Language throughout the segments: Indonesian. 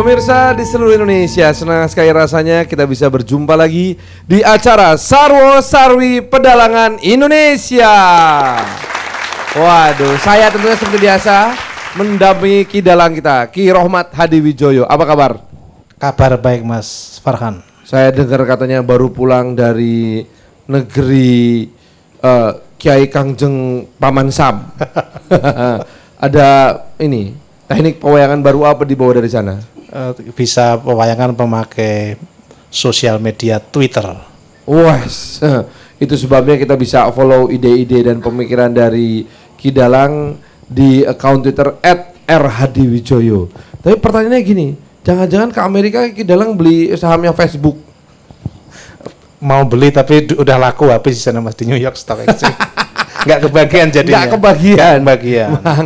Pemirsa di seluruh Indonesia, senang sekali rasanya kita bisa berjumpa lagi di acara Sarwo Sarwi Pedalangan Indonesia. Waduh, saya tentunya seperti biasa mendampingi Ki Dalang kita, Ki Rohmat Hadiwijoyo. Apa kabar? Kabar baik Mas Farhan. Saya dengar katanya baru pulang dari negeri Kiai Kangjeng Paman Sam. Ada ini teknik pewayangan baru apa dibawa dari sana? Bisa pewayangan pemakai sosial media Twitter. Wah, itu sebabnya kita bisa follow ide-ide dan pemikiran dari Ki Dalang di account Twitter @rhadiwijoyo. Tapi pertanyaannya gini, jangan-jangan ke Amerika Ki Dalang beli sahamnya Facebook? Mau beli tapi udah laku habis di sana Mas, di New York Stock Exchange. Nggak kebagian jadinya. Nggak kebagian.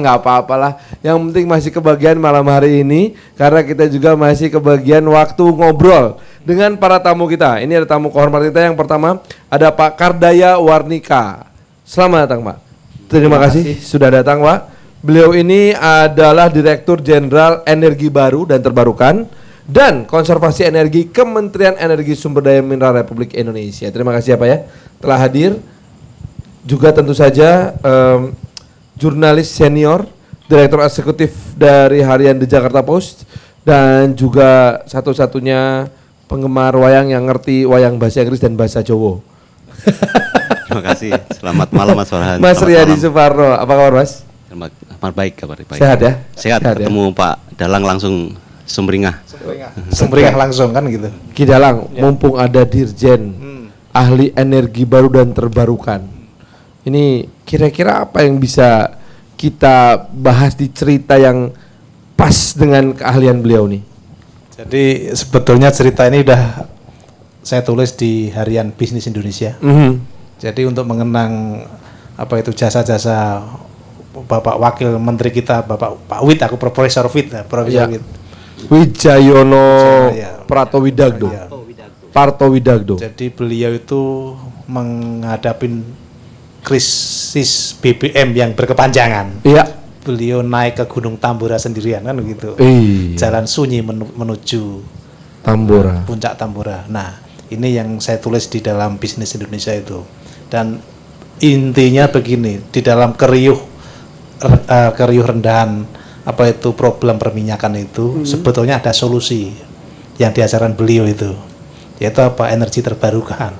Nggak apa-apalah. Yang penting masih kebagian malam hari ini, karena kita juga masih kebagian waktu ngobrol dengan para tamu kita. Ini ada tamu kehormatan kita. Yang pertama ada Pak Kardaya Warnika. Selamat datang Pak. Terima kasih sudah datang Pak. Beliau ini adalah Direktur Jenderal Energi Baru dan Terbarukan dan Konservasi Energi Kementerian Energi Sumber Daya Mineral Republik Indonesia. Terima kasih ya Pak ya telah hadir. Juga tentu saja jurnalis senior, direktur eksekutif dari harian The Jakarta Post, dan juga satu-satunya penggemar wayang yang ngerti wayang bahasa Inggris dan bahasa Jawa. Terima kasih. Selamat malam Mas Farhan. Mas Riyadi Suparno, apa kabar Mas? Selamat baik, kabar baik. Sehat ya? Sehat ketemu ya? Pak Dalang langsung sumringah. Sumringah langsung kan gitu. Ki Dalang, ya. Mumpung ada Dirjen Ahli Energi Baru dan Terbarukan. Ini kira-kira apa yang bisa kita bahas di cerita yang pas dengan keahlian beliau nih? Jadi sebetulnya cerita ini udah saya tulis di harian Bisnis Indonesia. Jadi untuk mengenang apa itu jasa-jasa Bapak Wakil Menteri kita, Bapak Pak Wid, aku Profesor Wid, Profesor Wid. Wijayono Pratowidagdo. Parto Widagdo. Jadi beliau itu menghadapi krisis BBM yang berkepanjangan. Iya. Beliau naik ke Gunung Tambora sendirian kan begitu. Jalan sunyi menuju Tambora. Puncak Tambora. Nah, ini yang saya tulis di dalam Bisnis Indonesia itu. Dan intinya begini, di dalam keriuh rendahan apa itu problem perminyakan itu sebetulnya ada solusi yang diajarkan beliau itu, yaitu apa, energi terbarukan.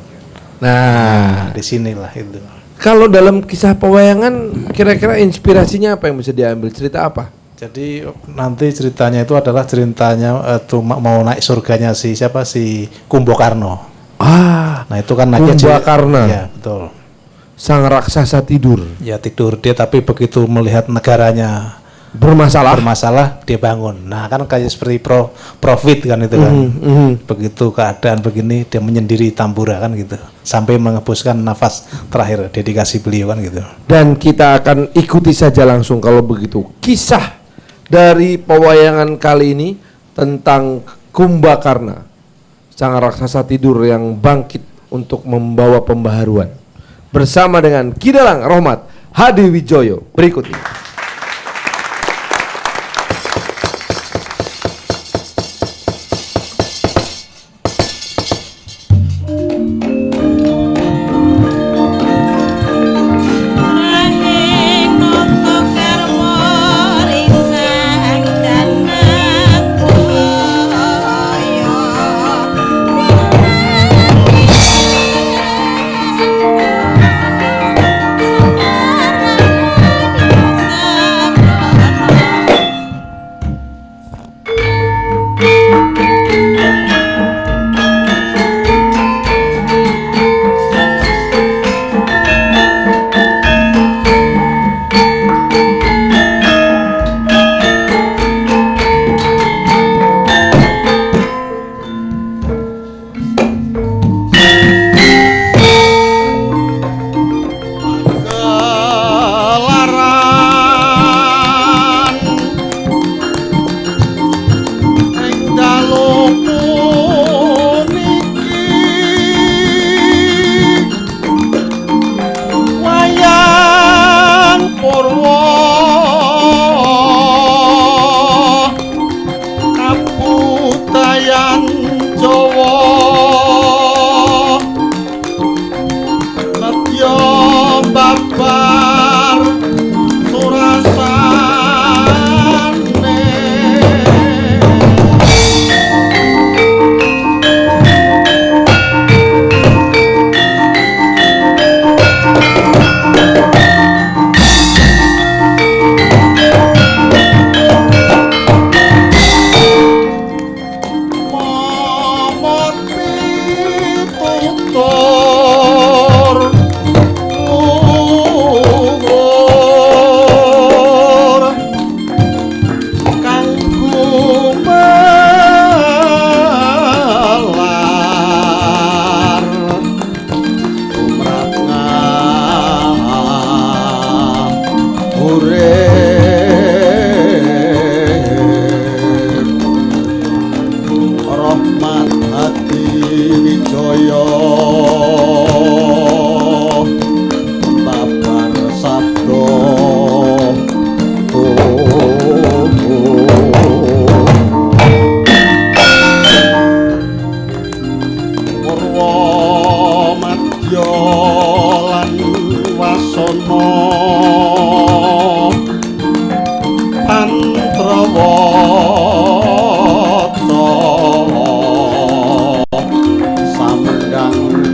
Nah, disinilah itu. Kalau dalam kisah pewayangan, kira-kira inspirasinya apa yang bisa diambil? Cerita apa? Jadi nanti ceritanya itu adalah ceritanya mau naik surganya si Kumbakarna. Nah itu kan Kumbakarna. Ya betul. Sang raksasa tidur. Ya tidur dia, tapi begitu melihat negaranya bermasalah dia bangun. Nah kan kayak seperti profit kan itu kan. Begitu keadaan begini dia menyendiri Tambora kan gitu, sampai mengembuskan nafas terakhir dedikasi beliau kan gitu. Dan kita akan ikuti saja langsung kalau begitu kisah dari pewayangan kali ini tentang Kumbakarna, sang raksasa tidur yang bangkit untuk membawa pembaharuan, bersama dengan Ki Dalang Rohmat Hadiwijoyo berikut ini.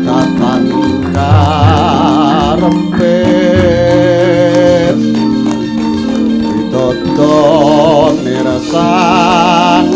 katan karepet ditoto nirasang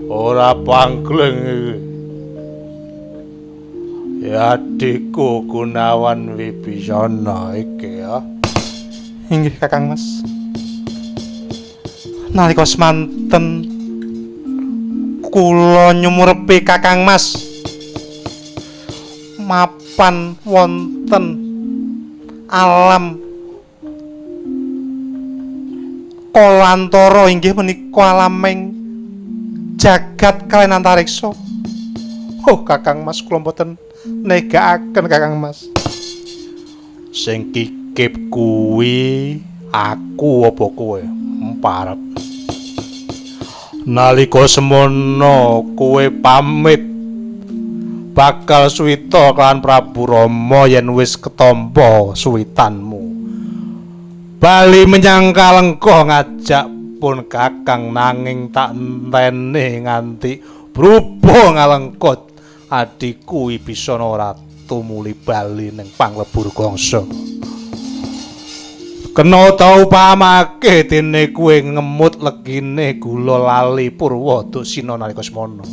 ora pangkleng iki. Ya adikku Gunawan Wibisana iki ya. Inggih Kakang Mas. Nalika semanten kula nyumurepi Kakang Mas mapan wonten alam Kolantara inggih menika alaming jagat kaliyan antariksa. Oh Kakang Mas kula mboten negakaken Kakang Mas. Sing kikip kuwi aku apa kowe? Emparep. Nalika semono kowe pamit bakal suwita kan Prabu Rama yen wis ketampa suwitanmu. Bali menyang Kalengka ngajak pun Kakang nanging tak enteni nganti brubuh ngalengkut adikku Wibisana ora tumuli bali ning panglebur gangsa. Kena tau pamake dene kowe ngemut legine gula lali Purwa Dusina nalika semana.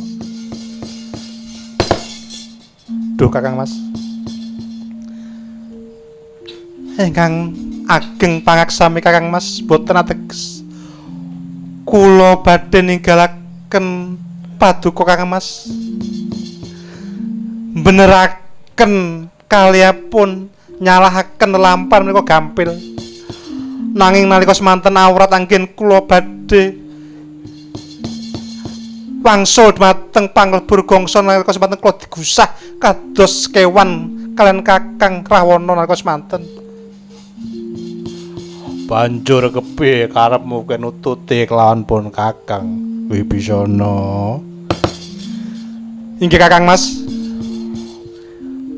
Duh Kakang Mas. Ingkang ageng pangaksami Kakang Mas boten ateges kula badhe ninggalaken paduka Kakang Mas. Beneraken kaliyapun nyalahaken lampah menika gampil. Nanging nalika semanten awrat anggen kula badhe wangsul dhumateng panglebur gangsa nalika semanten kula digusah kados kewan kalian Kakang Rawana nalika semanten. Banjur kepiye karepmu kenututi kelawan pun Kakang Wibisana? Inggih Kakang Mas.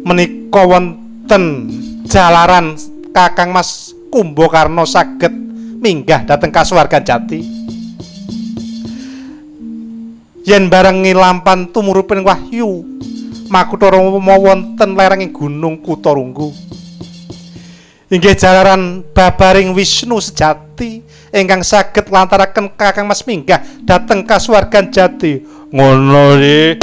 Menika wonten jalaran Kakang Mas Kumbakarna saged minggah dhateng kasuwargan Jati. Yen barengi lampan tumuruping wahyu makutha Rama wonten lerenging Gunung Kutarunggu. Inggih jalaran babaring Wisnu sejati ingkang saged lantaraken Kakang Mas minggah dhateng kasuwargan Jati. Ngono iki.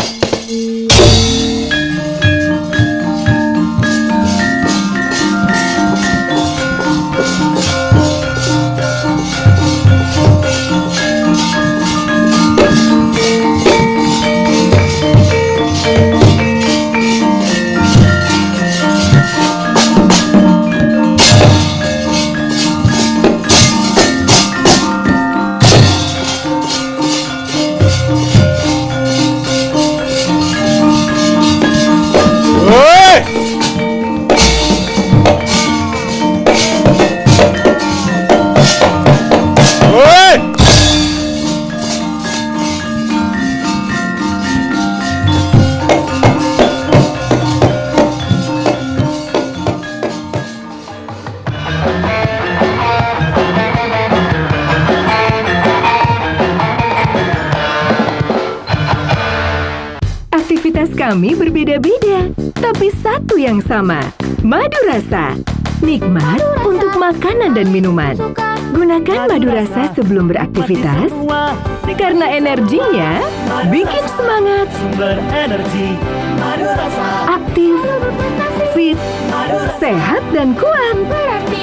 Kami berbeda-beda, tapi satu yang sama. Madu rasa. Nikmat untuk makanan dan minuman. Gunakan madu rasa sebelum beraktivitas karena energinya bikin semangat, Sumber energi madu rasa. aktif, fit, sehat dan kuat.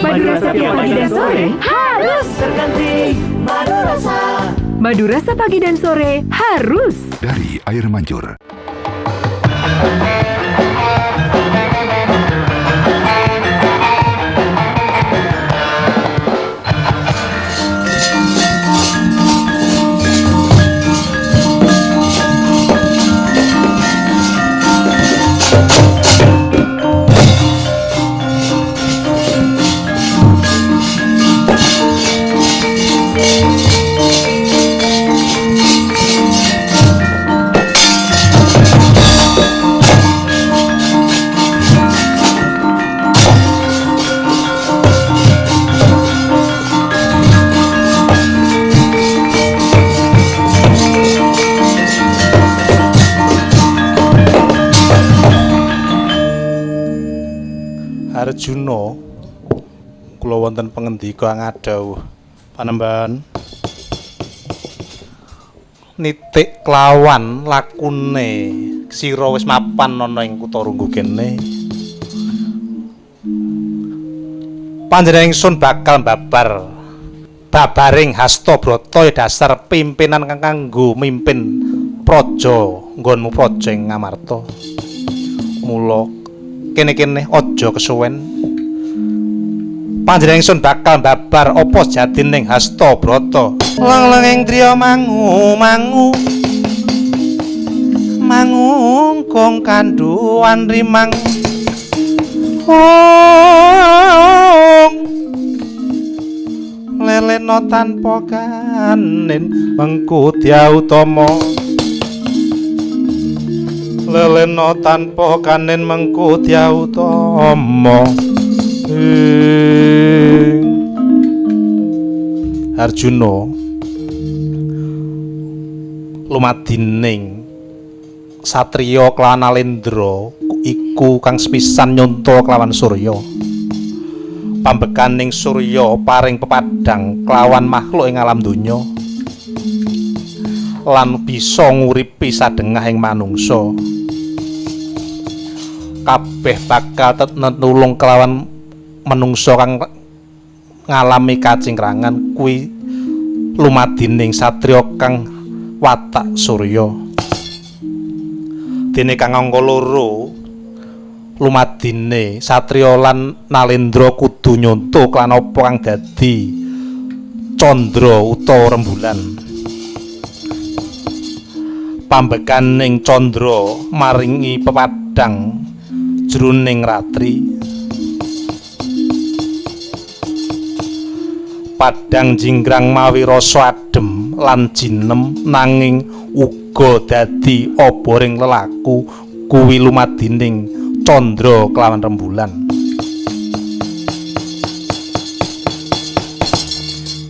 Madu rasa tiap pagi dan sore harus. Terganti madu rasa. Madu rasa pagi dan sore harus. Dari Air Mancur. Arjuna, kula wonten pangendika ngadhawuh, Panembahan nitik kelawan lakune sira wis mapan ana ing kutha Runggu kene. Panjenengan ingsun bakal babaring Hastabrata dasar pimpinan kang kanggo mimpin praja nggonmu praja ing Ngamarta. Mula kene-kene aja kesuwen. Panjenengan ingsun bakal babar apa jadining Hastabrata. Lang-lang driya mangu kong kanduan rimang. Lelena tanpa kanin mengku diautama. Lelena tanpa kanin mengku diautama. Arjuna lumadining satriya kelawan Alendra iku kang sepisan nyonto kelawan Surya. Pambekaning Surya paring pepadang kelawan makhluk ing alam donya lan bisa nguripi sadengah ing manungsa. Kabeh bakal nulung kelawan manungsa kang ngalami kacingkrangan kuwi lumadining satriya kang watak Surya. Dene kang angka loro lumadine satriya lan Nalendra kudu nyonto lan apa kang dadi candra utawa rembulan. Pambekaning candra maringi pepadang jroning ratri. Padang jinggrang mawi rasa adem lan jinem nanging uga dadi oboring lelaku kuwi lumadining candra kelawan rembulan.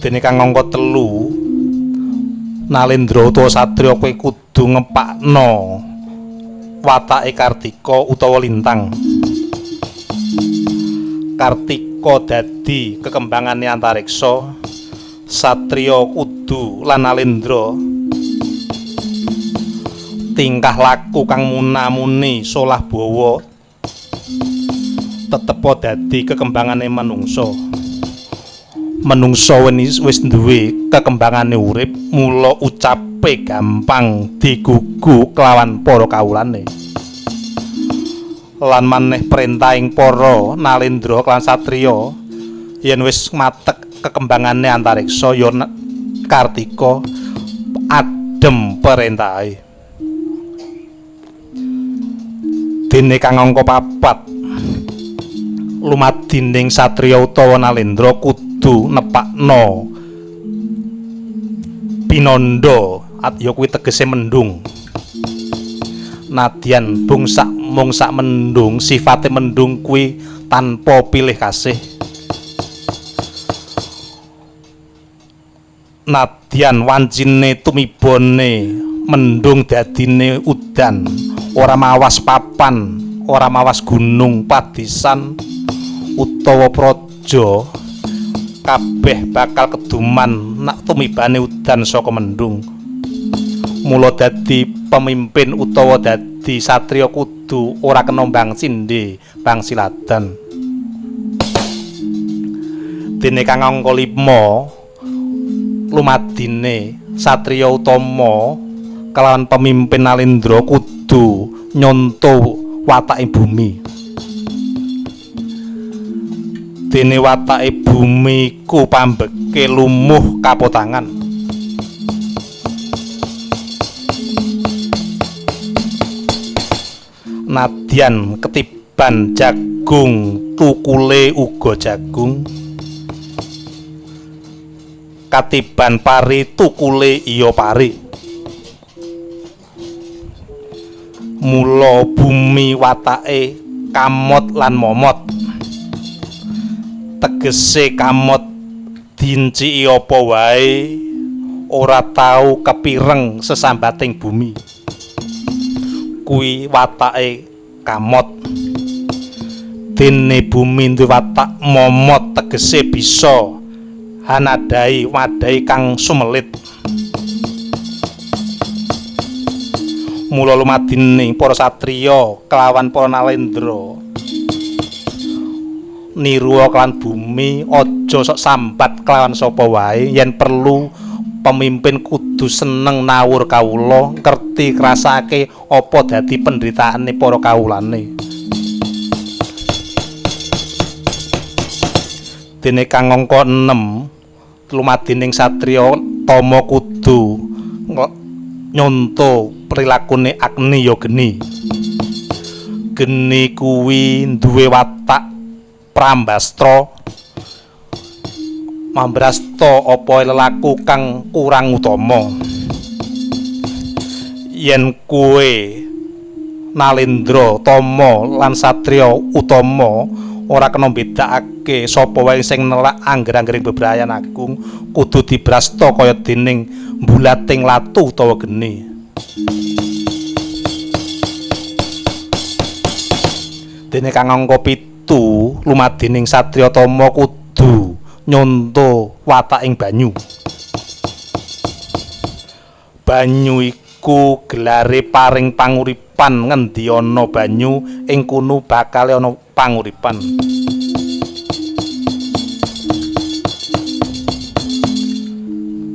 Dene kang angka 3 Nalendra utawa satriya kowe kudu ngepakno watake Kartika utawa Lintang. Kartika dadi kekembangane antariksa, satriya kudu lan Nalendra tingkah laku kang munamuni solah bawa tetep dadi kekembangane manungsa. Manungsa wis duwe kekembangane urip, mula ucape gampang digugu kelawan para kawulane. Lan maneh perintahing para Nalendra lan satriya yen wis matek kekembangane antariksa ya Kartika adem perintahe. Dene kang angka 4 lumadining satriya utawa Nalendra kudu nepakno pinanda ya kuwi tegese mendung. Nadyan mung sak mendung, sifate mendung kuwi tanpa pilih kasih. Nadyan wancine tumibone mendung dadine udan, ora mawas papan, ora mawas gunung padisan utawa praja, kabeh bakal keduman nak tumibane udan saka mendung. Mula dadi pemimpin utawa dadi satriya kudu ora kena bangsinde bangsiladan. Dene kang angka 5 lumadine satriya utama kelawan pemimpin Nalendra kudu nyonto watake bumi. Dene watake bumi ku pambeke lumuh kapotangan. Nadyan ketiban jagung tukule uga jagung, katiban pari tukule iya pari. Mula bumi watake kamot lan momot, tegese kamot dinciki apa wae ora tau kepireng sesambating bumi. Kuwi watake kamot. Dene bumi duwe watak momot, tegese bisa hanadai wadai kang sumelit. Mula lumadining para satriya kelawan para Nalendra niruwa kelawan bumi, aja sok sambat kelawan sapa wae. Yen perlu pemimpin kudu seneng nawur kawula, ngerti krasake apa dadi penderitaane para kawulane. Dene kang angka 6 lumadining satriya tama kudu nyonto prilakune Agni ya geni. Geni kuwi duwe watak prambastra, mambrasta apa lelaku kang kurang utama. Yen kowe Nalendra tama lan satriya utama ora kena bedakake sapa wae sing nelak angger-anggering bebrayan agung, kudu dibrasta kaya dening mbulating latu utawa geni. Dene kang angka 7 lumadining satriya tama kudu nyonto wataking banyu. Banyu iku gelare paring panguripan, ngendi ana banyu ing kono bakal ana panguripan.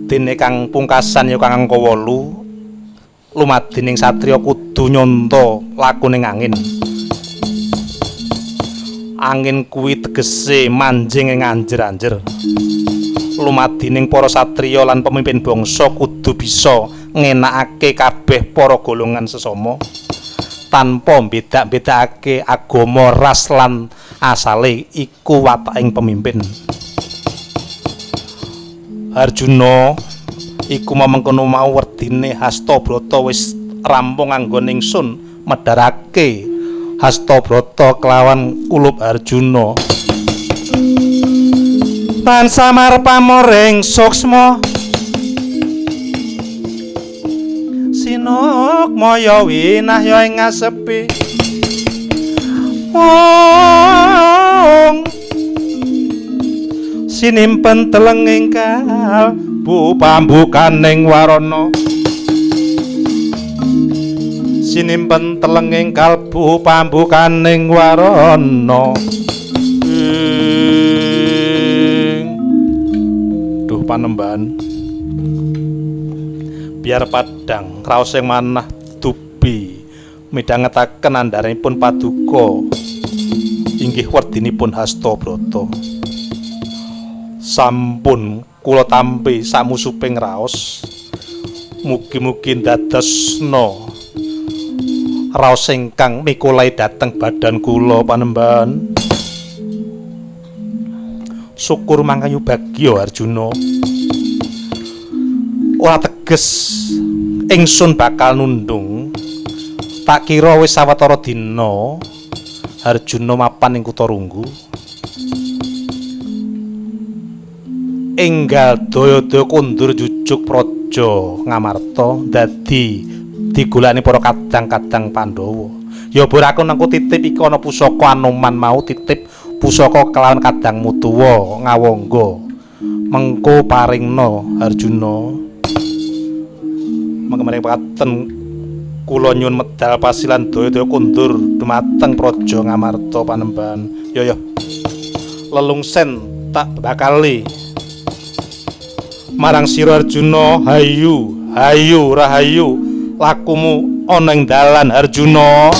Dene kang pungkasan ya kang angka 8 lumadining satriya kudu nyonto lakuning angin. Angin kuwi tegese manjing ing anjer-anjer. Lumadining para satriya lan pemimpin bangsa kudu bisa ngenakake kabeh para golongan sesama tanpa bedak-bedakake agama, ras lan asale. Iku wataking pemimpin. Arjuna iku mamengkono mau werdine Hastabrata wis rampung anggon ingsun medharake Hastabrata kelawan kulup Arjuna. Tan samar pamoring suksma sinuk maya winah ya ing ngasepi. Wong sinimpen telenging kalbu pambukaning warana, sinimpen telenging kalbu pambukaning warana. Duh panembahan, biar padang raos sing manah tubi midhangetaken andharanipun paduka inggih werdinipun Hastabrata. Sampun kula tampi samusuping raos, mugi-mugi ndadosna raos ingkang mikulai dhateng badan kula panembahan. Syukur mangkayu bagya Arjuna. Ora teges ingsun bakal nundung, tak kira wis sawetara dina Arjuna mapan ing kutha Runggu. Enggal daya-daya kondur jujuk praja Ngamarta dadi digolani para kadang-kadang Pandhawa. Ya boraku nengku titip iki ana pusaka Anoman mau titip pusaka kelawan kadang Mutuwa ngawangga. Mengko paringna Arjuna. Mangke paten kula nyuwun medal pasilan daya-daya kundur dumateng Praja Ngamarta Panembahan. Ya lelungsen tak bakali marang sira Arjuna. Hayu hayu rahayu lakumu ana ing dalan Arjuna.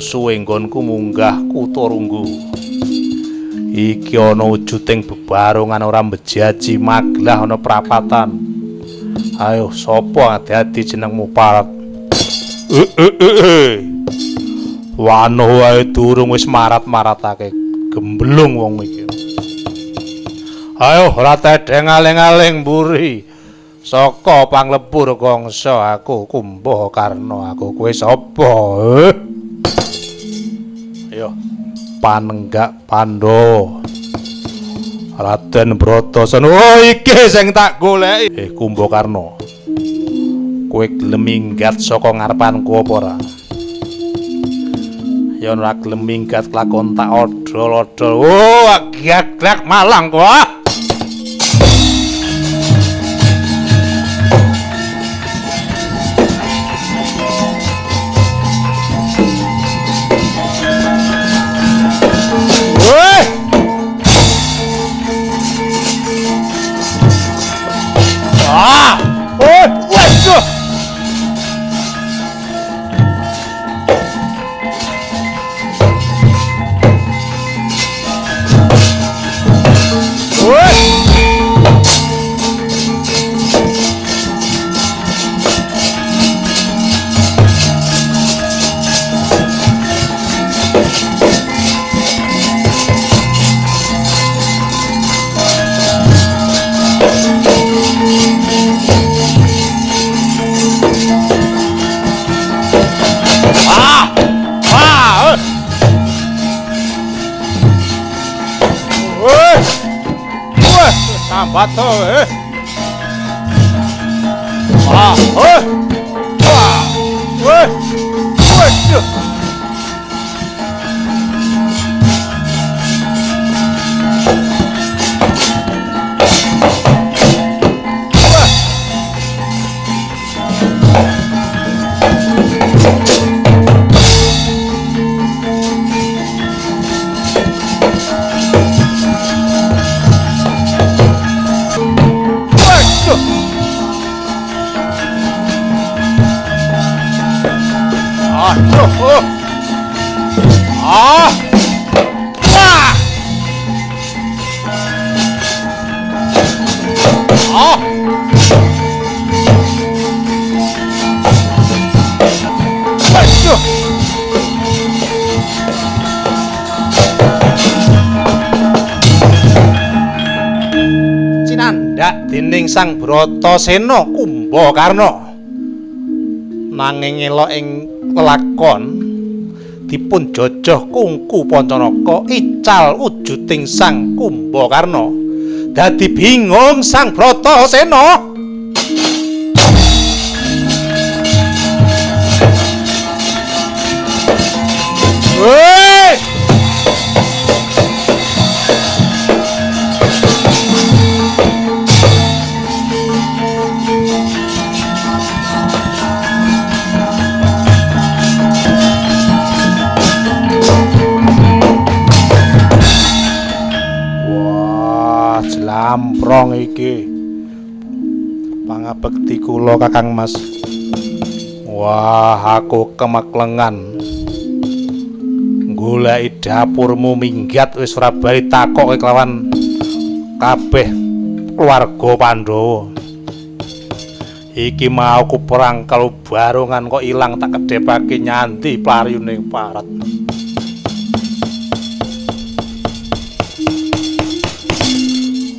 Suwe nggonku munggah Kutha Runggu. Iki ana wujuding bebarongan ora mbejaji maglah ana prapatan. Ayo sapa ati-ati jenengmu parat? Wano wae durung wis marat-maratake gemblung wong iki. Ayo ora tedeng aling-aling mburi. Saka panglebur kangsa aku Kumba Karna, aku kowe sapa? Ayo Panenggak Pandhawa. Raden Bratasena. Oh iki sing tak goleki. Kumba Karna. Kowe gelem minggat saka ngarepanku apa ora? Ya ora gelem minggat kelakon tak odol-odol. Oh agak-agak malang kok. Bato Ah! Wah! Ah! Aduh! Cinandak dening Sang Bratasena Kumbakarna. Nanging elok ing lelakon dipun jojoh Kungku Pancanaka ical wujuding Sang Kumbakarna. Dadi bingung Sang Bratasena. Woi! Wah, jlamprong iki. Pangabekti kula Kakang Mas. Wah, aku kemeklengan. Goleki dapurmu minggat wis ora bali takoke kelawan kabeh keluarga Pandhawa. Iki mau ku perang kalau barongan kok ilang tak kedhepake nyanti playune parat.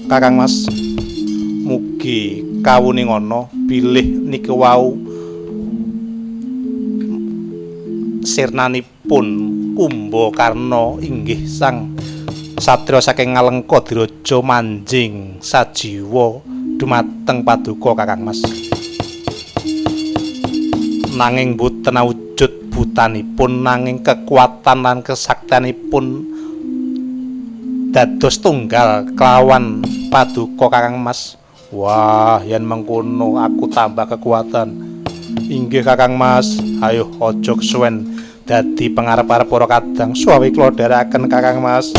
Kakang Mas, mugi kawuning ana bilih niki wau sirnanipun Kumbakarna inggih sang satriya saking Ngalengka Diraja manjing sajiwa dumateng paduka Kakang Mas. Nanging boten awujud butanipun, nanging kekuatan lan kesaktianipun dados tunggal kelawan paduka Kakang Mas. Wah, yen mengkono aku tambah kekuatan. Inggih Kakang Mas, ayo aja kesuwen dadi pangarep-arep para kadang suwi kula dherekaken Kakang Mas.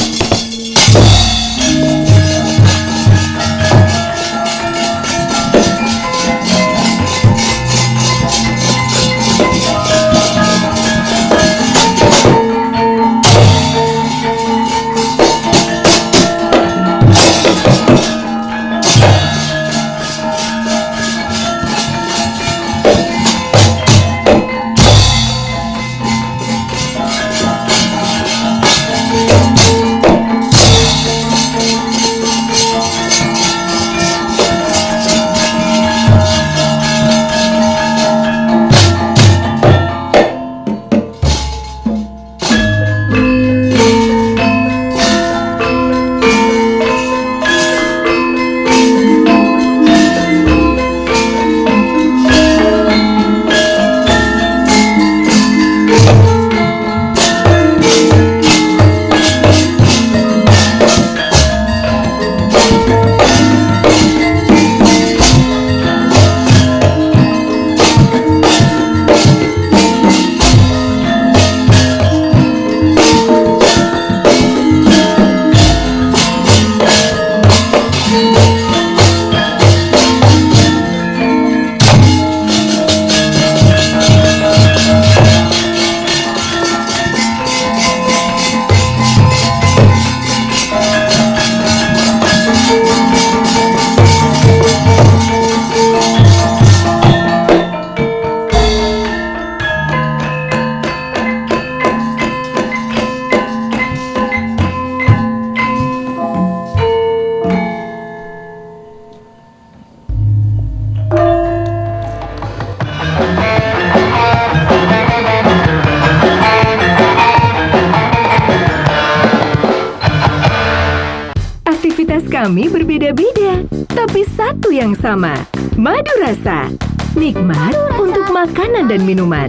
Kami berbeda-beda, tapi satu yang sama. Madu Rasa. Nikmat untuk makanan dan minuman.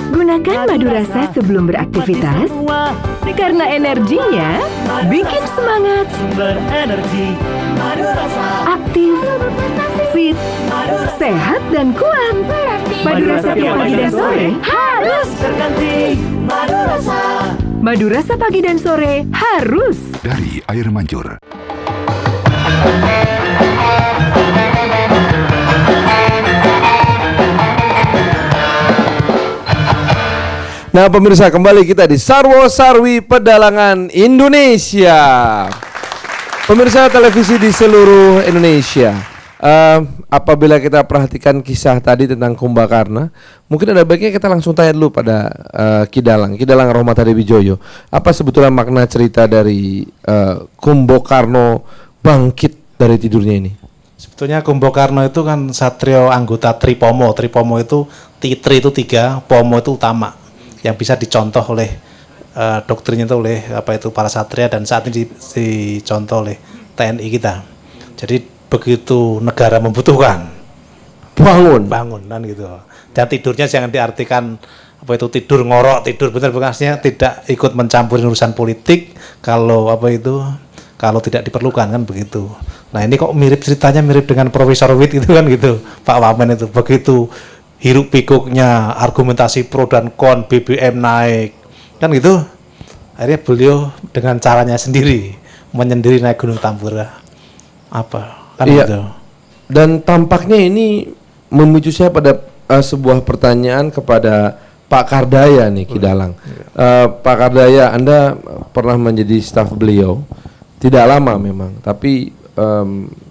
Gunakan madu rasa sebelum beraktivitas karena energinya bikin semangat, Sumber energi Madu Rasa. aktif, fit, sehat dan kuat. Madu Rasa tiap pagi dan sore harus. Terganti Madu Rasa. Madu Rasa pagi dan sore harus. Dari Air Mancur. Nah pemirsa, kembali kita di Sarwo Sarwi Pedalangan Indonesia. Pemirsa televisi di seluruh Indonesia, apabila kita perhatikan kisah tadi tentang Kumbakarna, mungkin ada baiknya kita langsung tanya dulu pada Kidalang Rohmat Hadiwijoyo. Apa sebetulnya makna cerita dari Kumbakarna bangkit dari tidurnya ini? Sebetulnya Kumbakarna itu kan satrio anggota Tripomo. Tripomo itu Tri itu 3, Pomo itu utama, yang bisa dicontoh oleh doktrinnya itu oleh para satria, dan saat ini dicontoh oleh TNI kita. Jadi begitu negara membutuhkan, bangun kan gitu. Dan tidurnya jangan diartikan tidur ngorok, tidur benar-benarnya tidak ikut mencampuri urusan politik kalau tidak diperlukan, kan begitu. Nah ini kok ceritanya mirip dengan Profesor Witt gitu kan gitu, Pak Wamen itu begitu hiruk pikuknya argumentasi pro dan kon, BBM naik kan gitu, akhirnya beliau dengan caranya sendiri menyendiri naik Gunung Tambora kan iya. gitu. Dan tampaknya ini memicu saya pada sebuah pertanyaan kepada Pak Kardaya nih, Kidalang. Pak Kardaya, Anda pernah menjadi staf beliau, tidak lama memang, tapi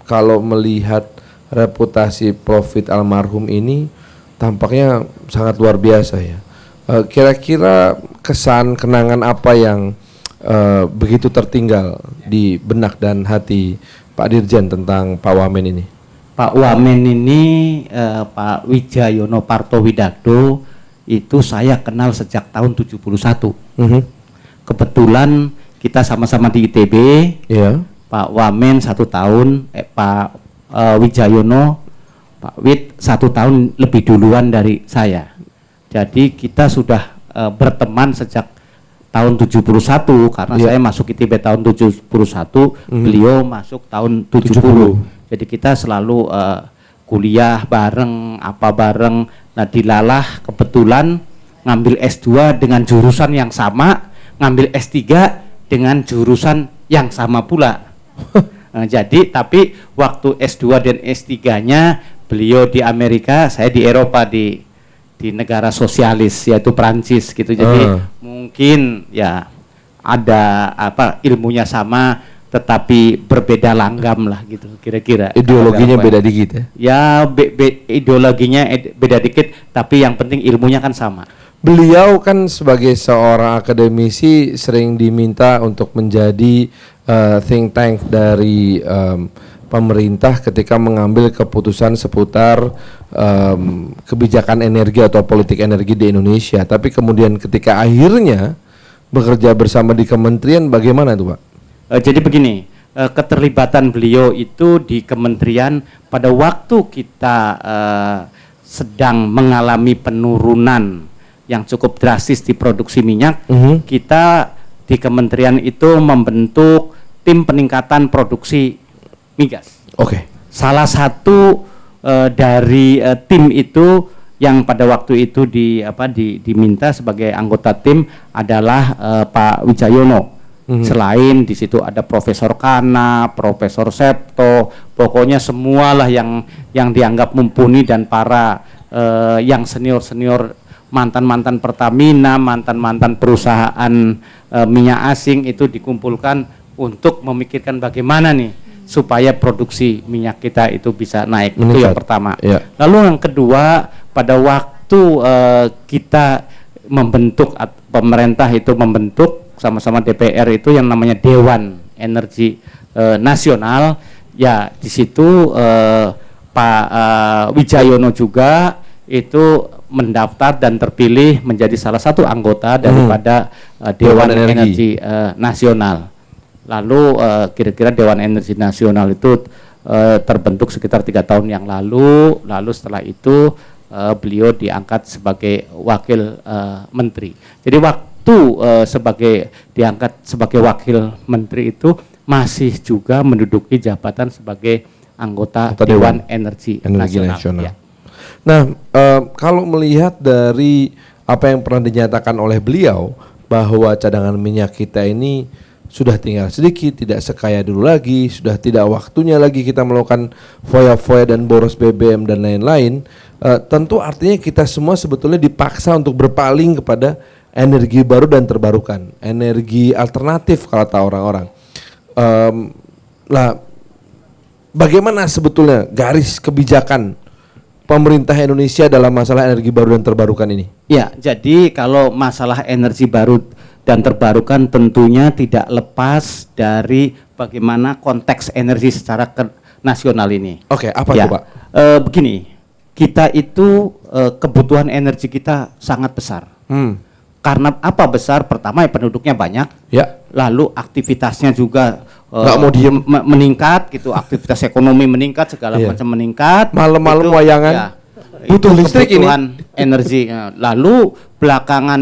kalau melihat reputasi Profit almarhum ini tampaknya sangat luar biasa ya. Kira-kira kesan kenangan apa yang begitu tertinggal di benak dan hati Pak Dirjen tentang Pak Wamen ini? Pak Wamen ini Pak Wijayono Parto-Widakdo itu saya kenal sejak tahun 71. Kebetulan kita sama-sama di ITB. Yeah. Pak Wamen 1 tahun, Pak Wijayono, Pak Wit 1 tahun lebih duluan dari saya. Jadi kita sudah berteman sejak tahun 71 karena saya masuk ITB tahun 71, beliau masuk tahun 70. Jadi kita selalu kuliah bareng, apa bareng. Nah dilalah kebetulan ngambil S2 dengan jurusan yang sama, ngambil S3 dengan jurusan yang sama pula. Jadi tapi waktu S2 dan S3-nya beliau di Amerika, saya di Eropa, di negara sosialis yaitu Prancis gitu. Jadi mungkin ya ada ilmunya sama tetapi berbeda langgam lah gitu kira-kira. Ideologinya beda dikit ya. Ya ideologinya beda dikit tapi yang penting ilmunya kan sama. Beliau kan sebagai seorang akademisi sering diminta untuk menjadi think tank dari pemerintah ketika mengambil keputusan seputar kebijakan energi atau politik energi di Indonesia. Tapi kemudian ketika akhirnya bekerja bersama di kementerian, bagaimana itu Pak? Jadi begini, keterlibatan beliau itu di kementerian pada waktu kita sedang mengalami penurunan yang cukup drastis di produksi minyak, kita di kementerian itu membentuk tim peningkatan produksi migas. Oke. Salah satu dari tim itu yang pada waktu itu diminta sebagai anggota tim adalah Pak Wijayono. Selain di situ ada Profesor Kana, Profesor Septo, pokoknya semualah yang dianggap mumpuni dan para yang senior mantan Pertamina, mantan perusahaan minyak asing itu dikumpulkan untuk memikirkan bagaimana nih supaya produksi minyak kita itu bisa naik. Meningkat. Itu yang pertama. Ya. Lalu yang kedua, pada waktu kita membentuk, pemerintah itu membentuk sama-sama DPR itu yang namanya Dewan Energi Nasional, ya di situ Pak Wijayono juga itu mendaftar dan terpilih menjadi salah satu anggota daripada Dewan Energi Nasional. Lalu kira-kira Dewan Energi Nasional itu terbentuk sekitar 3 tahun yang lalu. Lalu setelah itu beliau diangkat sebagai wakil menteri. Jadi waktu diangkat sebagai wakil menteri itu masih juga menduduki jabatan sebagai anggota Dewan Energi Nasional. Ya. Nah, kalau melihat dari apa yang pernah dinyatakan oleh beliau bahwa cadangan minyak kita ini sudah tinggal sedikit, tidak sekaya dulu lagi, sudah tidak waktunya lagi kita melakukan foya-foya dan boros BBM dan lain-lain, tentu artinya kita semua sebetulnya dipaksa untuk berpaling kepada energi baru dan terbarukan, energi alternatif kalau kata orang-orang. Lah, bagaimana sebetulnya garis kebijakan pemerintah Indonesia dalam masalah energi baru dan terbarukan ini? Ya, jadi kalau masalah energi baru dan terbarukan tentunya tidak lepas dari bagaimana konteks energi secara nasional ini. Oke, apa ya, itu Pak? Begini, kita itu kebutuhan energi kita sangat besar. Karena apa besar? Pertama ya penduduknya banyak, ya. Lalu aktivitasnya juga nggak mau diem. meningkat gitu, aktivitas ekonomi meningkat, segala macam meningkat. Malam-malam Itu, wayangan, ya, butuh itu listrik kebutuhan energi. Lalu belakangan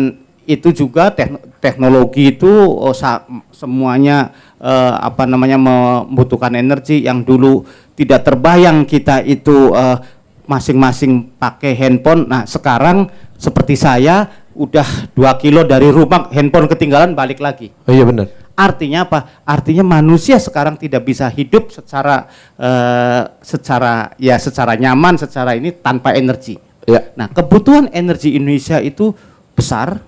itu juga teknologi itu semuanya membutuhkan energi yang dulu tidak terbayang kita itu masing-masing pakai handphone. Nah sekarang seperti saya udah 2 kilo dari rumah, handphone ketinggalan balik lagi. Oh iya benar. Artinya apa? Artinya manusia sekarang tidak bisa hidup secara nyaman, secara ini tanpa energi. Ya. Nah, kebutuhan energi Indonesia itu besar.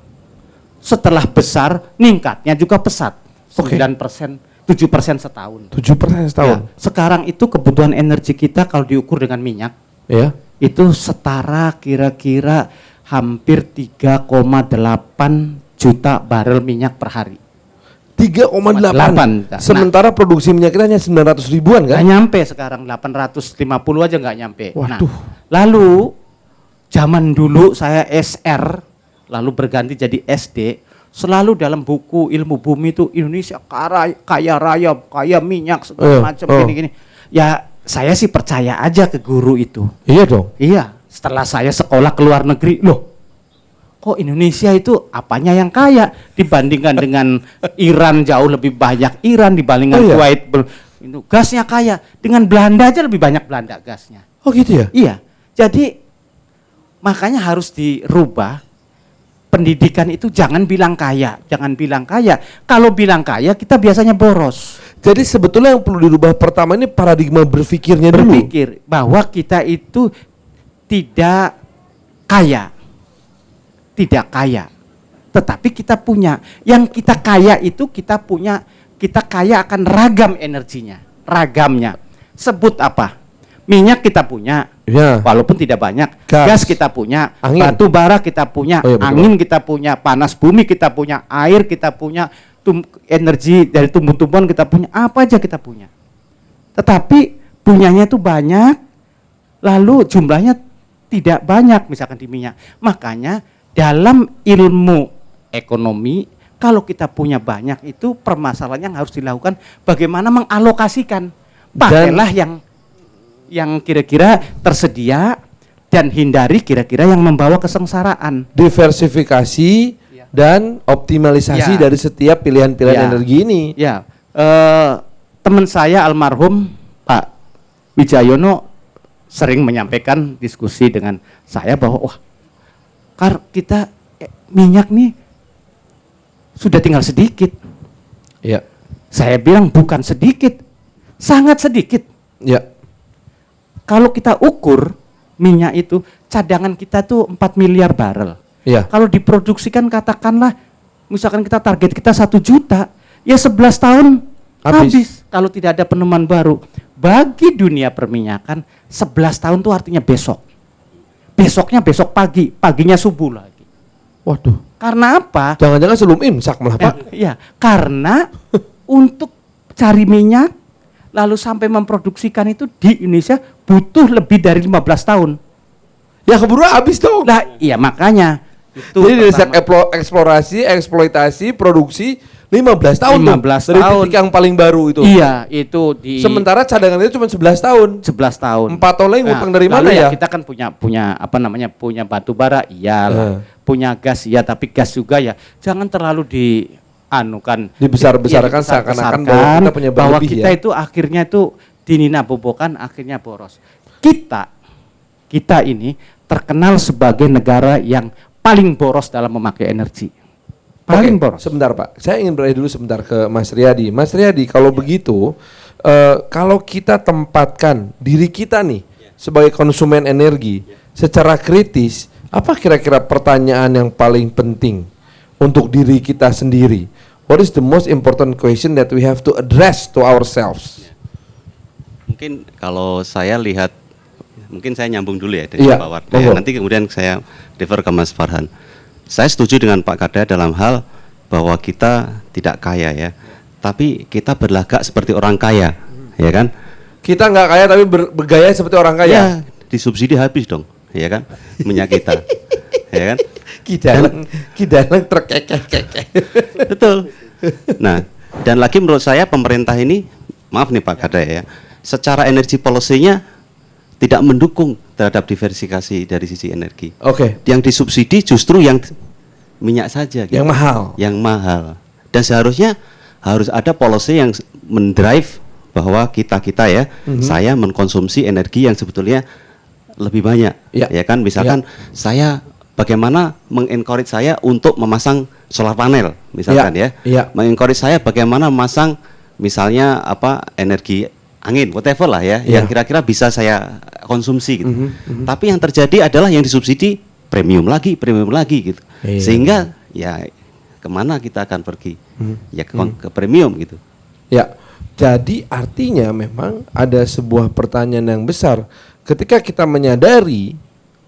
Setelah besar, ningkatnya juga pesat. 9%, 7% setahun. 7% setahun. Ya, sekarang itu kebutuhan energi kita kalau diukur dengan minyak, Ya. itu setara kira-kira hampir 3,8 juta barel minyak per hari. 3,8. Nah, Sementara produksi minyak kita hanya 900 ribuan kan? Nggak nyampe sekarang, 850 aja nggak nyampe. Waduh. Nah, lalu zaman dulu saya SR, lalu berganti jadi SD, selalu dalam buku ilmu bumi itu Indonesia kaya raya, kaya minyak segala macam gini-gini. Ya saya sih percaya aja ke guru itu. Iya dong. Iya, setelah saya sekolah ke luar negeri, loh kok Indonesia itu apanya yang kaya dibandingkan dengan Iran, jauh lebih banyak Iran dibandingkan Kuwait, itu gasnya kaya, dengan Belanda aja lebih banyak Belanda gasnya. Oh gitu ya? Iya, jadi makanya harus dirubah pendidikan itu, jangan bilang kaya. Kalau bilang kaya kita biasanya boros. Jadi sebetulnya yang perlu dirubah pertama ini paradigma berpikirnya dulu. Berpikir bahwa kita itu tidak kaya, tetapi kita punya. Yang kita kaya itu kita kaya akan ragam energinya, ragamnya. Sebut apa? Minyak kita punya, ya. Walaupun tidak banyak. Gas kita punya, angin. Batu bara kita punya, angin kita punya, panas bumi kita punya, air kita punya, energi dari tumbuh-tumbuhan kita punya, apa aja kita punya. Tetapi punyanya itu banyak, lalu jumlahnya tidak banyak misalkan di minyak. Makanya dalam ilmu ekonomi, kalau kita punya banyak itu permasalahan yang harus dilakukan bagaimana mengalokasikan. Pakailah yang kira-kira tersedia dan hindari kira-kira yang membawa kesengsaraan. Diversifikasi dan optimalisasi dari setiap pilihan-pilihan energi ini. Ya, teman saya almarhum Pak Wijayono sering menyampaikan diskusi dengan saya bahwa kita minyak nih sudah tinggal sedikit. Ya. Saya bilang bukan sedikit, sangat sedikit. Ya. Kalau kita ukur minyak itu, cadangan kita tuh 4 miliar barel. Ya. Kalau diproduksikan katakanlah, misalkan kita target kita 1 juta, ya 11 tahun habis. Kalau tidak ada penemuan baru. Bagi dunia perminyakan, 11 tahun itu artinya besok. Besoknya besok pagi, paginya subuh lagi. Waduh. Karena apa? Jangan-jangan sebelum imsak malah Pak. Iya, karena untuk cari minyak lalu sampai memproduksikan itu di Indonesia butuh lebih dari 15 tahun. Ya keburu habis dong. Nah, iya makanya. Itu jadi dari eksplorasi, eksploitasi, produksi 15 tahun 15 dari tahun. titik yang paling baru itu. Iya, itu di sementara cadangan itu cuma 11 tahun. 11 tahun. 4 tahun lagi ngutang dari mana ya? Kita kan punya punya batu bara, iyalah. Punya gas ya, tapi gas juga ya. Jangan terlalu dibesar-besarkan seakan-akan bahwa kita punya berlebih kita itu akhirnya itu dininabobokan, akhirnya boros. Kita ini terkenal sebagai negara yang paling boros dalam memakai energi. Paling boros. Sebentar Pak, saya ingin beralih dulu sebentar ke Mas Riyadi. Mas Riyadi, kalau begitu, kalau kita tempatkan diri kita nih sebagai konsumen energi secara kritis, apa kira-kira pertanyaan yang paling penting untuk diri kita sendiri. What is the most important question that we have to address to ourselves? Mungkin kalau saya lihat, mungkin saya nyambung dulu ya dengan Pak Wardah. monggo. Nanti kemudian saya refer ke Mas Farhan. Saya setuju dengan Pak Karda dalam hal bahwa kita tidak kaya ya, tapi kita berlagak seperti orang kaya, ya kan? Kita nggak kaya tapi bergaya seperti orang kaya. Ya, disubsidi habis dong, ya kan? Minyak kita, ya kan? Kidalang terkekeh-kekeh. Betul. Nah, dan lagi menurut saya pemerintah ini, maaf nih Pak Karda ya, secara energi policy-nya tidak mendukung terhadap diversifikasi dari sisi energi. Oke. Yang disubsidi justru yang minyak saja, gitu. Yang mahal. Yang mahal. Dan seharusnya harus ada policy yang mendrive bahwa kita ya, saya mengkonsumsi energi yang sebetulnya lebih banyak, ya kan? Misalkan saya bagaimana mengencourage saya untuk memasang solar panel, misalkan mengencourage saya bagaimana memasang misalnya energi angin, whatever lah ya, yang kira-kira bisa saya konsumsi gitu. Tapi yang terjadi adalah yang disubsidi premium lagi gitu. Sehingga ya kemana kita akan pergi? Ya ke premium gitu. Ya, jadi artinya memang ada sebuah pertanyaan yang besar ketika kita menyadari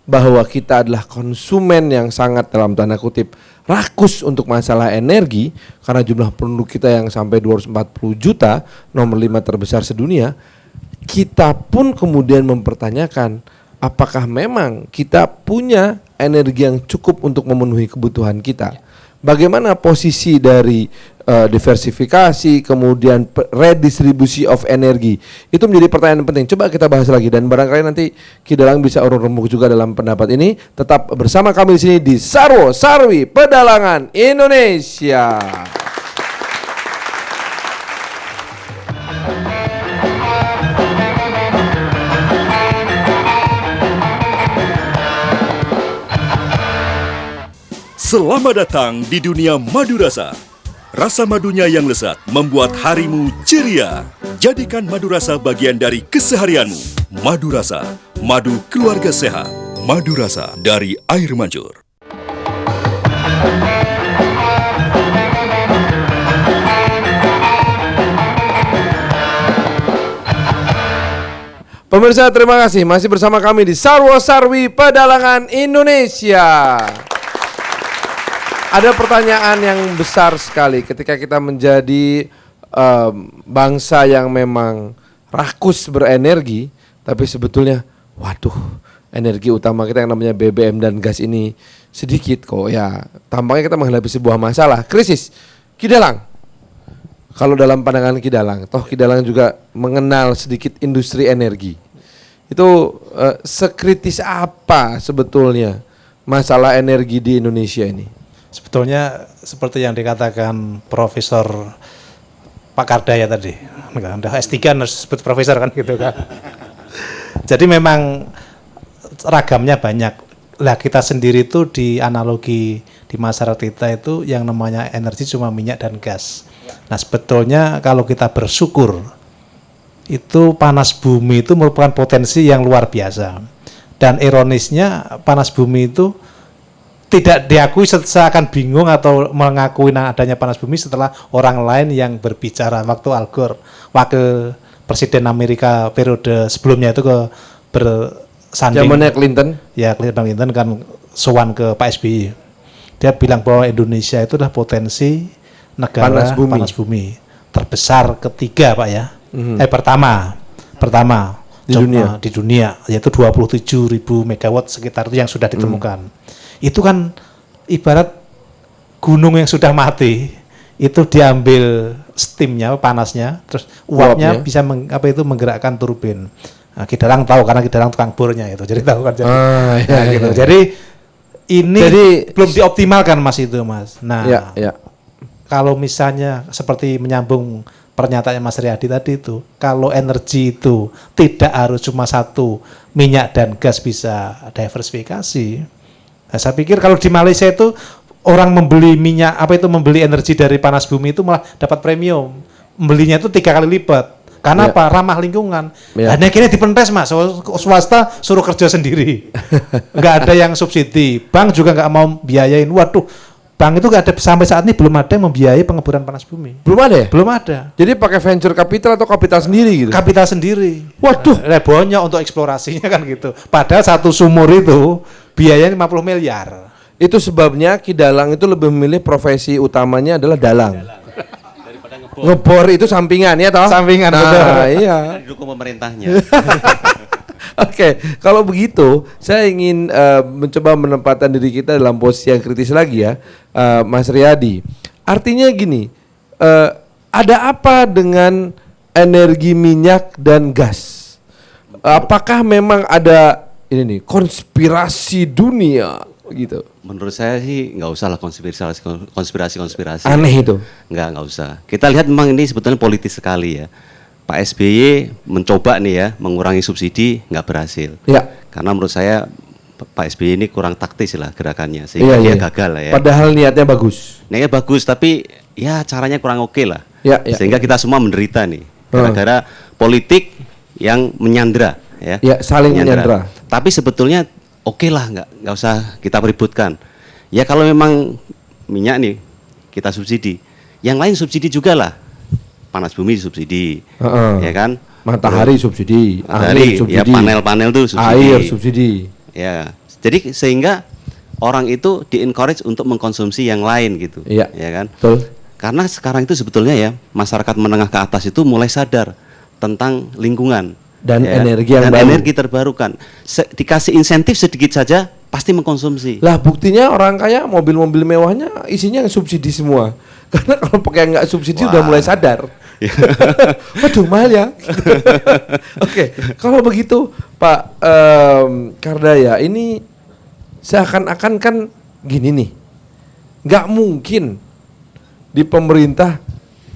bahwa kita adalah konsumen yang sangat dalam tanda kutip rakus untuk masalah energi karena jumlah penduduk kita yang sampai 240 juta, nomor 5 terbesar sedunia. Kita pun kemudian mempertanyakan apakah memang kita punya energi yang cukup untuk memenuhi kebutuhan kita. Bagaimana posisi dari diversifikasi, kemudian redistribusi of energi, itu menjadi pertanyaan penting. Coba kita bahas lagi dan barangkali nanti Ki Dalang bisa urun rembuk juga dalam pendapat ini. Tetap bersama kami di sini di Sarwo Sarwi Pedalangan Indonesia. Selamat datang di dunia madu rasa. Rasa madunya yang lezat membuat harimu ceria. Jadikan madu rasa bagian dari keseharianmu. Madu rasa, madu keluarga sehat. Madu rasa dari air mancur. Pemirsa, terima kasih masih bersama kami di Sarwo Sarwi Pedalangan Indonesia. Ada pertanyaan yang besar sekali ketika kita menjadi bangsa yang memang rakus berenergi, tapi sebetulnya, waduh, energi utama kita yang namanya BBM dan gas ini sedikit kok ya. Tampaknya kita menghadapi sebuah masalah, krisis. Ki Dalang, kalau dalam pandangan Ki Dalang, toh Ki Dalang juga mengenal sedikit industri energi. Itu sekritis apa sebetulnya masalah energi di Indonesia ini? Sebetulnya seperti yang dikatakan Profesor Pak Kardaya tadi, udah S3 harus sebut profesor kan gitu kan. Jadi memang ragamnya banyak. Lah kita sendiri itu di analogi di masyarakat kita itu yang namanya energi cuma minyak dan gas. Nah sebetulnya kalau kita bersyukur itu panas bumi itu merupakan potensi yang luar biasa. Dan ironisnya panas bumi itu tidak diakui, seakan bingung atau mengakui adanya panas bumi setelah orang lain yang berbicara. Waktu Al Gore, wakil presiden Amerika periode sebelumnya itu bersanding. Zamannya Clinton. Ya, Clinton kan sowan ke Pak SBY. Dia bilang bahwa Indonesia itu adalah potensi negara panas bumi terbesar ketiga Pak ya. Pertama di dunia yaitu 27.000 megawatt sekitar itu yang sudah ditemukan. Itu kan ibarat gunung yang sudah mati, itu diambil steamnya, panasnya, terus uapnya bisa menggerakkan turbin. Nah, Ki Dalang tahu karena Ki Dalang tukang bornya itu, jadi tahu kan. Gitu. Jadi ini belum dioptimalkan Mas itu Mas. Nah, kalau misalnya seperti menyambung pernyataannya Mas Riyadi tadi itu, kalau energi itu tidak harus cuma satu, minyak dan gas bisa diversifikasi. Nah, saya pikir kalau di Malaysia itu orang membeli minyak membeli energi dari panas bumi itu malah dapat premium. Membelinya itu 3 kali lipat. Karena apa? Ramah lingkungan. Nah, akhirnya dipentes Mas, swasta suruh kerja sendiri. Enggak ada yang subsidi. Bank juga enggak mau biayain. Waduh, bank itu nggak ada, sampai saat ini belum ada yang membiayai pengeboran panas bumi. Belum ada ya? Belum ada. Jadi pakai venture capital atau kapital sendiri gitu? Kapital sendiri. Waduh. Rebonya untuk eksplorasinya kan gitu. Padahal satu sumur itu biayanya 50 miliar. Itu sebabnya Ki Dalang itu lebih memilih profesi utamanya adalah dalang. Ngebor itu sampingan ya toh? Sampingan, nah, betul. Iya. Didukung pemerintahnya. Oke, kalau begitu saya ingin mencoba menempatkan diri kita dalam posisi yang kritis lagi ya, Mas Riyadi. Artinya gini, ada apa dengan energi minyak dan gas? Apakah memang ada ini nih konspirasi dunia gitu? Menurut saya sih nggak usah lah konspirasi. Aneh itu. Nggak usah. Kita lihat memang ini sebetulnya politis sekali ya. Pak SBY mencoba nih ya mengurangi subsidi, nggak berhasil. Ya. Karena menurut saya Pak SBY ini kurang taktis lah gerakannya sehingga dia gagal lah ya. Padahal niatnya bagus. Niatnya bagus tapi ya caranya kurang oke lah. Ya. Sehingga kita semua menderita nih gara-gara politik yang menyandra ya. Ya, saling menyandra. Tapi sebetulnya oke lah, nggak usah kita peributkan. Ya kalau memang minyak nih kita subsidi, yang lain subsidi juga lah. Panas bumi subsidi, ya kan? Matahari subsidi, matahari, subsidi, ya panel-panel tuh subsidi, air subsidi. Ya, jadi sehingga orang itu di-encourage untuk mengkonsumsi yang lain gitu, ya kan? Betul. Karena sekarang itu sebetulnya ya masyarakat menengah ke atas itu mulai sadar tentang lingkungan dan ya, energi yang dan baru. energi terbarukan. Dikasih insentif sedikit saja pasti mengkonsumsi. Lah buktinya orang kaya mobil-mobil mewahnya isinya subsidi semua. Karena kalau pakai nggak subsidi udah mulai sadar. Waduh mahal ya. Oke, kalau begitu Pak Kardaya, ini seakan-akan kan gini nih, nggak mungkin di pemerintah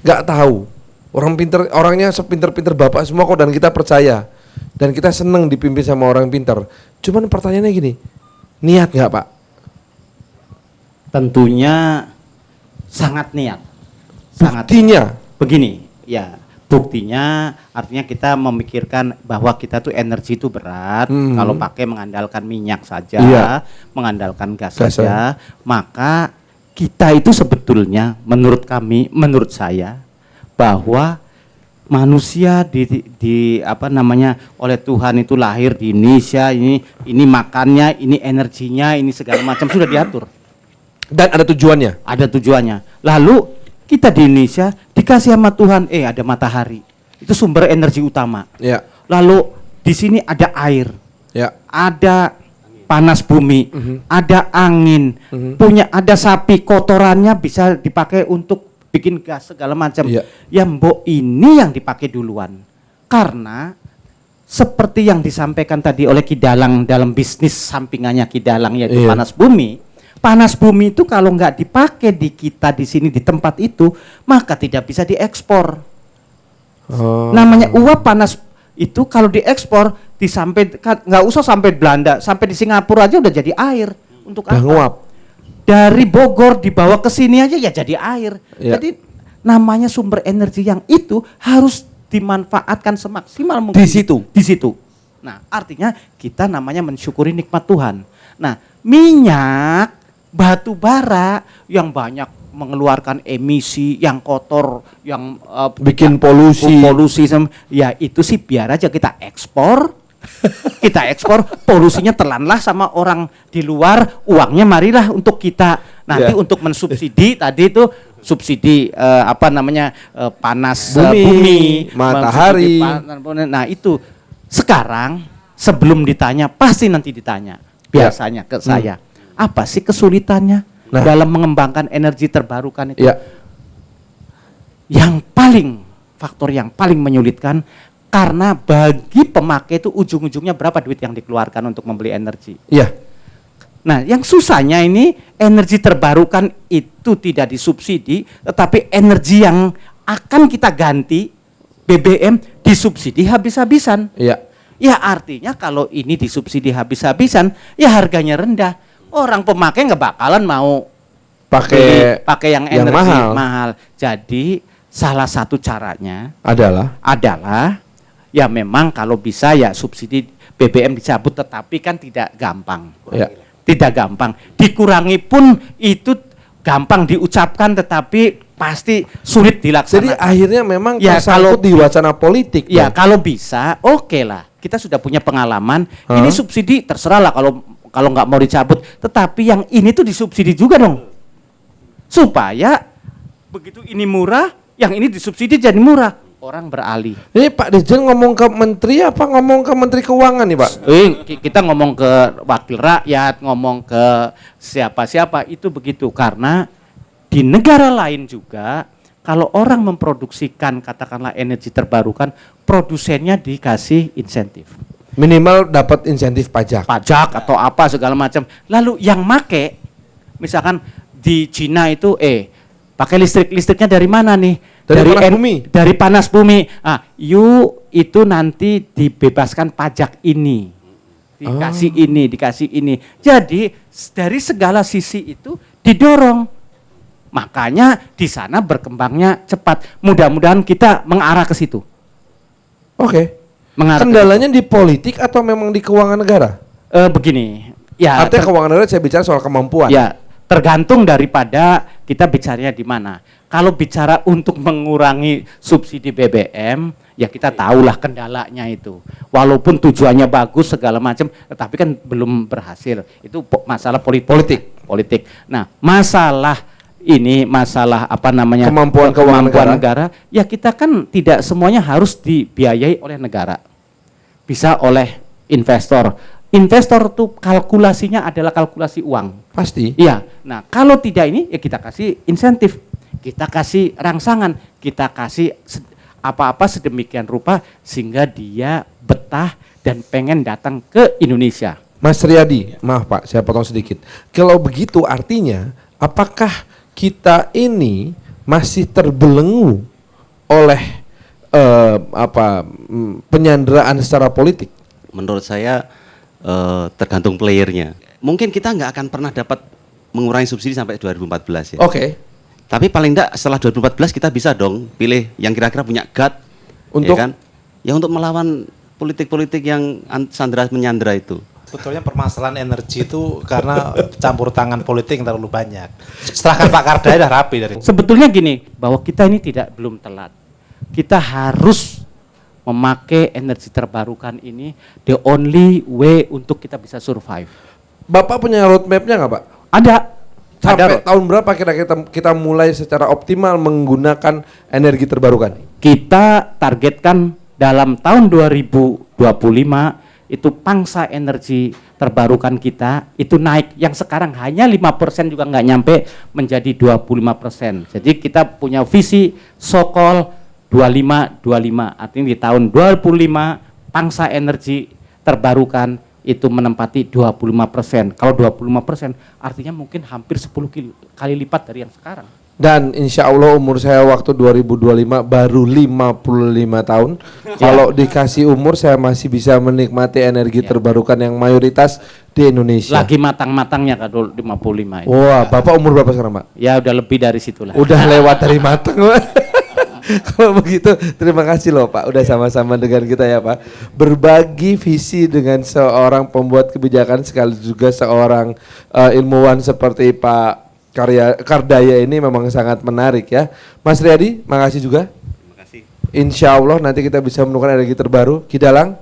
nggak tahu. Orang pinter, orangnya sepinter-pinter Bapak semua kok, dan kita percaya dan kita seneng dipimpin sama orang pinter. Cuman pertanyaannya gini, niat nggak Pak? Tentunya sangat niat. Buktinya? Begini, ya buktinya artinya kita memikirkan bahwa kita tuh energi itu berat. Kalau pakai mengandalkan minyak saja, mengandalkan gas saja, maka kita itu sebetulnya menurut kami, menurut saya, bahwa manusia di apa namanya oleh Tuhan itu lahir di Indonesia, ini makannya, ini energinya, ini segala macam sudah diatur. Dan ada tujuannya? Ada tujuannya. Lalu kita di Indonesia dikasih sama Tuhan, ada matahari, itu sumber energi utama. Ya. Lalu di sini ada air, ada panas bumi, ada angin, ada sapi kotorannya bisa dipakai untuk bikin gas segala macam. Ya mbok ini yang dipakai duluan. Karena seperti yang disampaikan tadi oleh Ki Dalang dalam bisnis sampingannya Ki Dalang yaitu panas bumi. Panas bumi itu kalau nggak dipakai di kita di sini di tempat itu, maka tidak bisa diekspor. Namanya uap panas itu kalau diekspor nggak usah sampai Belanda, sampai di Singapura aja udah jadi air. Untuk apa? Nguap. Dari Bogor dibawa ke sini aja ya jadi air. Jadi namanya sumber energi yang itu harus dimanfaatkan semaksimal mungkin di situ. Nah, artinya kita namanya mensyukuri nikmat Tuhan. Nah, minyak, batu bara yang banyak mengeluarkan emisi, yang kotor, yang bikin polusi, ya itu sih biar aja kita ekspor. Kita ekspor, polusinya telanlah sama orang di luar, uangnya marilah untuk kita nanti untuk mensubsidi tadi itu subsidi panas bumi, matahari. Nah itu sekarang sebelum ditanya pasti nanti ditanya biasanya ke saya, apa sih kesulitannya dalam mengembangkan energi terbarukan itu? Yang faktor yang paling menyulitkan karena bagi pemakai itu ujung-ujungnya berapa duit yang dikeluarkan untuk membeli energi. Nah, yang susahnya ini energi terbarukan itu tidak disubsidi, tetapi energi yang akan kita ganti BBM disubsidi habis-habisan. Ya artinya kalau ini disubsidi habis-habisan, ya harganya rendah. Orang pemakai nggak bakalan mau pakai yang energi mahal. Jadi salah satu caranya adalah ya memang kalau bisa ya subsidi BBM dicabut, tetapi kan tidak gampang. Tidak gampang. Dikurangi pun itu gampang diucapkan tetapi pasti sulit Jadi dilaksanakan. akhirnya memang Ya, tersangkut kalau di wacana politik. Ya dong. kalau bisa, oke lah. Kita sudah punya pengalaman. Ini subsidi terserah lah kalau nggak mau dicabut. Tetapi yang ini tuh disubsidi juga dong, supaya begitu ini murah, yang ini disubsidi jadi murah. Orang beralih. Ini Pak Dirjen ngomong ke menteri apa ngomong ke Menteri Keuangan nih Pak? Kita ngomong ke wakil rakyat, ngomong ke siapa-siapa itu begitu. Karena di negara lain juga kalau orang memproduksikan katakanlah energi terbarukan, produsennya dikasih insentif. Minimal dapat insentif pajak. Pajak atau apa segala macam. Lalu yang make, misalkan di Cina itu, pakai listriknya dari mana nih? Dari panas bumi. Dari panas bumi. You itu nanti dibebaskan pajak ini. Dikasih ini. Jadi dari segala sisi itu didorong. Makanya di sana berkembangnya cepat. Mudah-mudahan kita mengarah ke situ. Oke. Mengarah Kendalanya di politik atau memang di keuangan negara? Begini. Ya, Artinya keuangan negara saya bicara soal kemampuan. Ya, tergantung daripada kita bicaranya di mana. Kalau bicara untuk mengurangi subsidi BBM, ya kita tahulah kendalanya itu. Walaupun tujuannya bagus segala macam, tetapi kan belum berhasil. Itu masalah politik. Nah, masalah apa namanya? Kemampuan keuangan negara. Ya kita kan tidak semuanya harus dibiayai oleh negara. Bisa oleh investor. Investor tuh kalkulasinya adalah kalkulasi uang. Pasti. Iya. Nah, kalau tidak ini ya kita kasih insentif, kita kasih rangsangan, kita kasih apa-apa sedemikian rupa sehingga dia betah dan pengen datang ke Indonesia. Mas Riyadi, maaf Pak, saya potong sedikit. Kalau begitu artinya apakah kita ini masih terbelenggu oleh penyanderaan secara politik? Menurut saya tergantung playernya. Mungkin kita nggak akan pernah dapat mengurangi subsidi sampai 2014 ya. Oke. Tapi paling enggak setelah 2014 kita bisa dong pilih yang kira-kira punya gut Untuk? ya kan? Ya untuk melawan politik-politik yang sandera menyandera itu. Sebetulnya permasalahan energi itu karena campur tangan politik yang terlalu banyak. Serahkan Pak Kardaya dah rapi dari. Sebetulnya gini, bahwa kita ini belum telat. Kita harus memakai energi terbarukan ini the only way untuk kita bisa survive. Bapak punya roadmap-nya nggak Pak? Ada. Sampai tahun berapa kira-kira kita mulai secara optimal menggunakan energi terbarukan? Kita targetkan dalam tahun 2025 itu pangsa energi terbarukan kita itu naik, yang sekarang hanya 5% juga nggak nyampe menjadi 25%. Jadi kita punya visi so-called 25, artinya di tahun 2025 pangsa energi terbarukan itu menempati 25%. Kalau 25% artinya mungkin hampir 10 kali lipat dari yang sekarang. Dan insya Allah umur saya waktu 2025 baru 55 tahun. Kalau dikasih umur saya masih bisa menikmati energi terbarukan yang mayoritas di Indonesia. Lagi matang-matangnya kalau 55 ini. Wah, Bapak umur berapa sekarang Pak? Ya udah lebih dari situlah. Udah lewat dari matang Pak. Kalau begitu terima kasih loh Pak, udah sama-sama dengan kita ya Pak, berbagi visi dengan seorang pembuat kebijakan sekaligus juga seorang ilmuwan seperti Pak Kardaya ini memang sangat menarik ya. Mas Riyadi, makasih juga. Terima kasih. Insya Allah nanti kita bisa menemukan energi terbaru. Kidalang,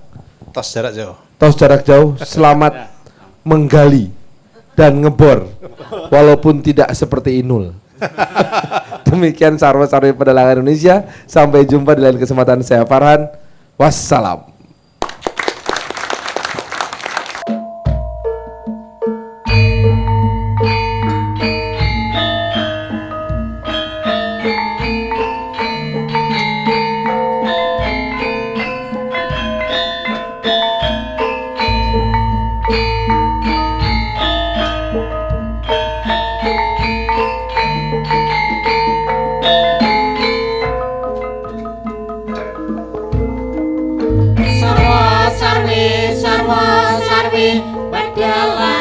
Tos jarak jauh. tos jarak jauh, selamat menggali dan ngebor, walaupun tidak seperti Inul. Demikian Sarwa-Sarwi Pedalangan Indonesia. Sampai jumpa di lain kesempatan. Saya Farhan. Wassalam. Sarwa sarwi berjalan